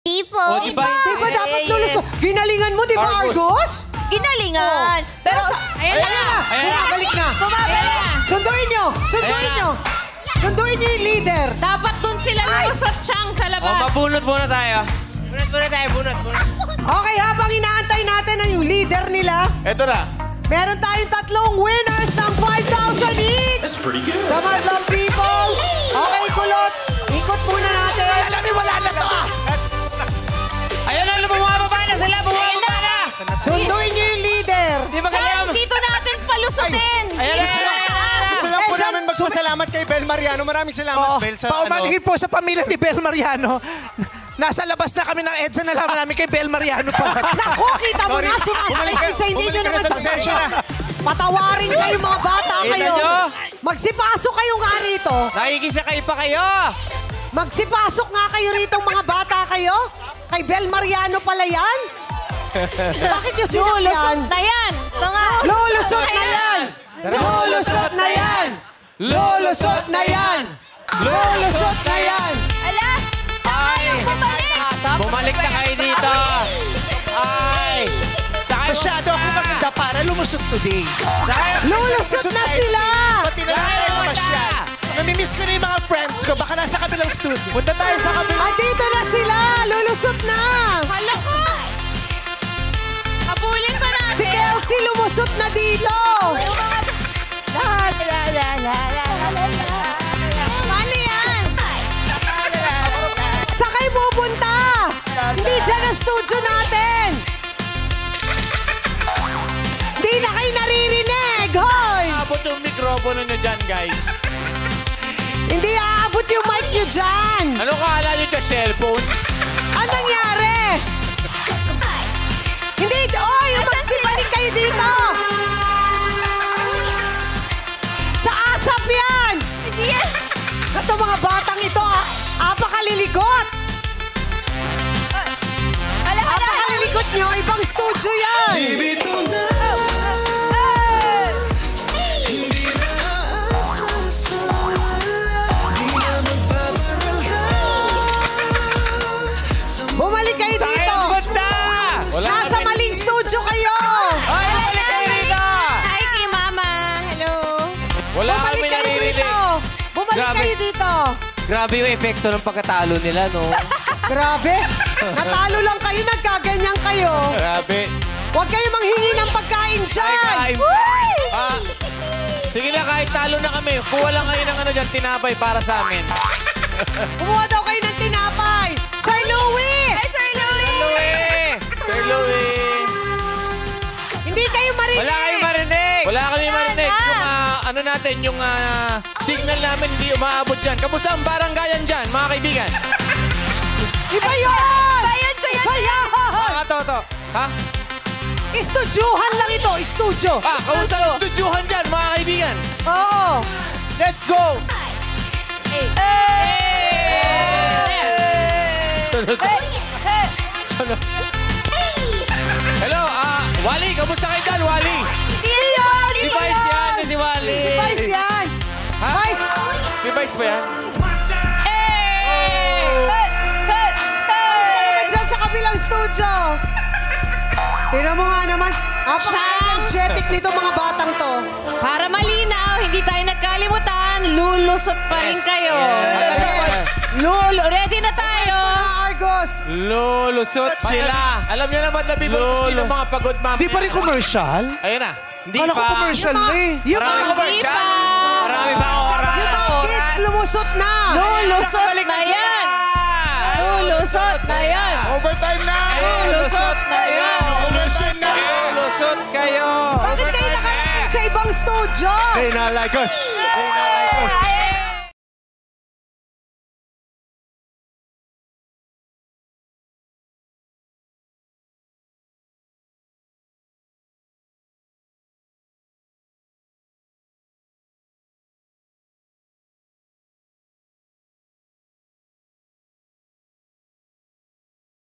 Tipo. O, di ba dapat lulusot? Ginalingan mo, di ba, Argos? Ginalingan. Pero, Ayan na. Bumabalik na. Sunduin nyo. Sunduin nyo yung leader. Dapat dun sila lumusot, Chang, sa O, labas. mabunot muna tayo. Bunot. Okay, habang inaantay natin ang yung leader nila, Eto na. meron tayong 3 winners ng 5,000 each. That's pretty good. Sa Madlang People. Okay, kulot. Ikot muna natin. Wala na to Ayun na, bumababa na sila. Bumababa na. Sunduin nyo yung leader. Di ba kaya? Chang, dito natin palusutin. Ayan na. Gusto lang po namin magpasalamat kay Bel Mariano. Maraming salamat, Bel. Paumanhin po sa pamilya ni Bel Mariano. Nasa labas na kami ng EDSA, nalaman namin kay Bel Mariano pa. Naku, kita mo na. Sumasakit kayo sa hindi nyo naman Pasensya na. Patawarin kayo mga bata Kita kayo. nyo? Magsipasok kayo nga rito. Nakikisakay pa kayo. Magsipasok nga kayo rito mga bata kayo. Kay Bel Mariano pala yan. Bakit nyo sinakyan? Lulusot na yan. mga... Lulusot na yan! Lulusot na yan! Lulusot na yan! Lulusot na yan! Ala! Ay! Bumalik na kayo dito. Ay! Masyado ako maganda para lumusot today. Lulusot na sila! Pati na tayo masyal. Namimiss ko na yung mga friends ko. Baka nasa kabilang studio. Punta tayo sa kabilang. Andito na sila! Lulusot na! Hala ko. Habulin pa natin. Si Kelsey lumusot na dito! Paano yan? Saan kayo pupunta? Hindi dyan ang studio natin! Hindi na kayo naririnig! Hoy! Abot yung mikropono nyo dyan, guys. Hindi aabot yung mic nyo dyan! Ano kala nyo ka cellphone? Anong nangyari? Hindi! Oy! Magsibalik kayo dito! Sa asap yan! Hindi yan. Ito mga batang ito, apakaliligot! Ala, ala, ala. Apakaliligot nyo, ibang studio yan! Bumalik kayo dito! Nasa maling studio kayo! Ay! Bumalik kayo dito. Hi kay Mama. Hello. Wala kami Bumalik kayo naririnig. dito! Bumalik Grabe. kayo dito! Grabe yung epekto ng pagkatalo nila, no? Grabe! Natalo lang kayo, nagkaganyan kayo! Grabe. Huwag kayo manghingi ng pagkain dyan! Sige na, kahit talo na kami, kuha lang kayo ng ano dyan, tinapay para sa amin. Kumuha daw kayo ng tinapay! Sir Louie! Ay, Sir Louie! Sir Louie. Hindi kayo marinig! Wala kayong marinig. Wala kami marinig. Yung ano natin, yung signal namin hindi umaabot dyan. Kamusta ang baranggayan dyan, mga kaibigan? Iba yun! Bayan ko yan! Iba yan! Toto. Ha? Istudyohan lang ito, istudyo! Kamusta ang studyuhan dyan, mga kaibigan? Oo! Let's go! Sunod. Hello, Wally, kamusta kayo dyan, Wally? Si Vice yan, si Wally. Vice yan! Ha? Vice! May Vice ba yan? Nandiyan sa kabilang studio! Tingnan mo nga naman, napaka-energetic nito mga batang to. Para malinaw, hindi tayo nagkalimutan. Lulusot pa rin kayo. Ready na tayo. Argos! Lulusot sila. Alam niyo naman, nabibang kung sino mga pagod mamaya. Di pa rin commercial? Ayun na. Hindi Kala ko pa. commercial na eh. Yung mga, Hindi pa. Marami pa oras. yung mga kids lumusot na! Lulusot na yan. Lulusot na yan. Overtime na! Lulusot na yan. Overtime na! Lulusot kayo. Bakit kayo nakarating sa ibang studio? They not like us. They not like us.